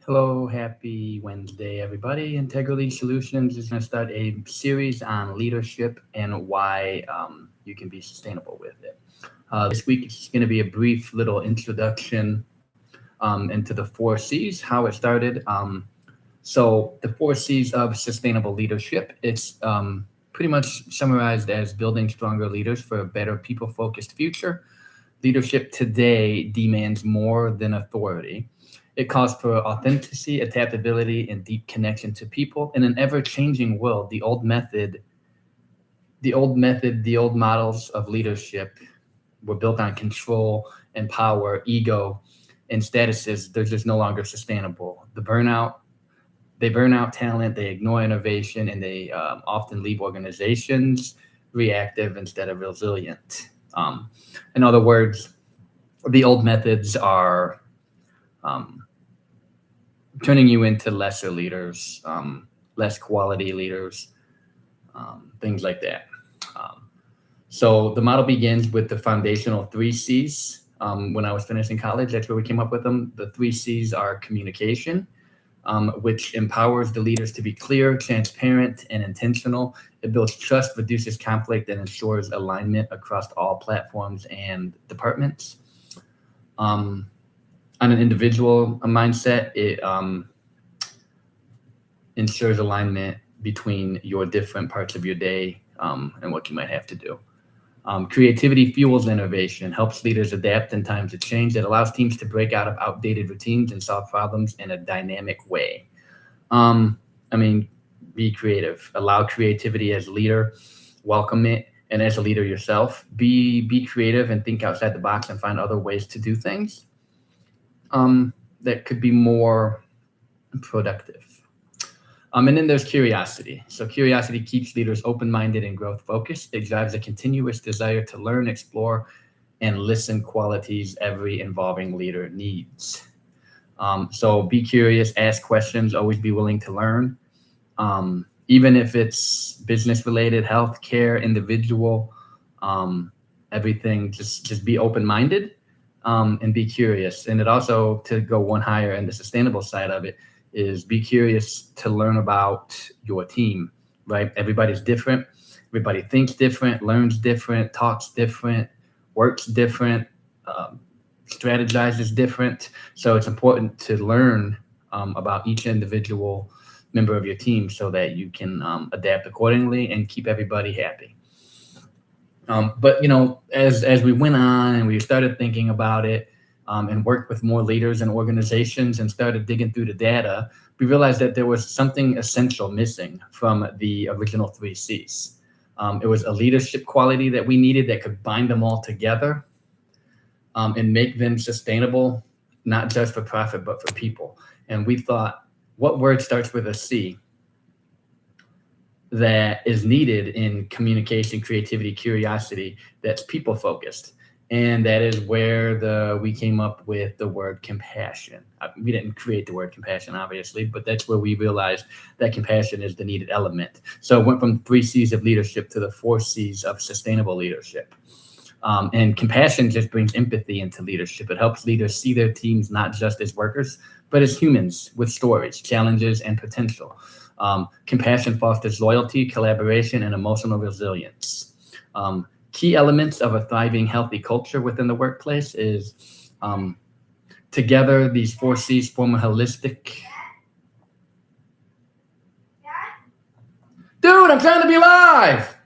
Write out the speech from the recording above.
Hello, happy Wednesday, everybody. Integral Lead Solutions is going to start a series on leadership and why you can be sustainable with it. This week, it's going to be a brief little introduction into the 4C's, how it started. So, the 4C's of sustainable leadership, it's pretty much summarized as building stronger leaders for a better people focused future. Leadership today demands more than authority. It calls for authenticity, adaptability, and deep connection to people in an ever-changing world. The old models of leadership were built on control and power, ego, and statuses. They're just no longer sustainable. They burn out talent, they ignore innovation, and they often leave organizations reactive instead of resilient. In other words, the old methods are turning you into lesser leaders, less quality leaders, things like that. So the model begins with the foundational 3 C's. When I was finishing college, that's where we came up with them. The 3 C's are communication, which empowers the leaders to be clear, transparent, and intentional. It builds trust, reduces conflict, and ensures alignment across all platforms and departments. On an individual mindset, it ensures alignment between your different parts of your day and what you might have to do. Creativity fuels innovation, helps leaders adapt in times of change. It allows teams to break out of outdated routines and solve problems in a dynamic way. Um, I mean, be creative. Allow creativity as a leader. Welcome it. And as a leader yourself, be creative and think outside the box and find other ways to do things that could be more productive. And then there's curiosity. So curiosity keeps leaders open-minded and growth-focused. It drives a continuous desire to learn, explore, and listen, qualities every involving leader needs. So be curious, ask questions, always be willing to learn. Even if it's business-related, healthcare, individual, everything, just be open-minded and be curious. And it also, to go one higher in the sustainable side of it, is be curious to learn about your team, right? Everybody's different. Everybody thinks different, learns different, talks different, works different, strategizes different. So it's important to learn about each individual member of your team so that you can adapt accordingly and keep everybody happy. But as we went on and we started thinking about it, and worked with more leaders and organizations and started digging through the data, we realized that there was something essential missing from the original 3 C's. It was a leadership quality that we needed that could bind them all together and make them sustainable, not just for profit, but for people. And we thought, what word starts with a C that is needed in communication, creativity, curiosity, that's people focused? And that is where we came up with the word compassion. We didn't create the word compassion, obviously, but that's where we realized that compassion is the needed element. So it went from 3 C's of leadership to the 4 C's of sustainable leadership. And compassion just brings empathy into leadership. It helps leaders see their teams not just as workers, but as humans with stories, challenges, and potential. Compassion fosters loyalty, collaboration, and emotional resilience. Key elements of a thriving, healthy culture within the workplace is together, these 4 C's form a holistic. Dude, I'm trying to be live.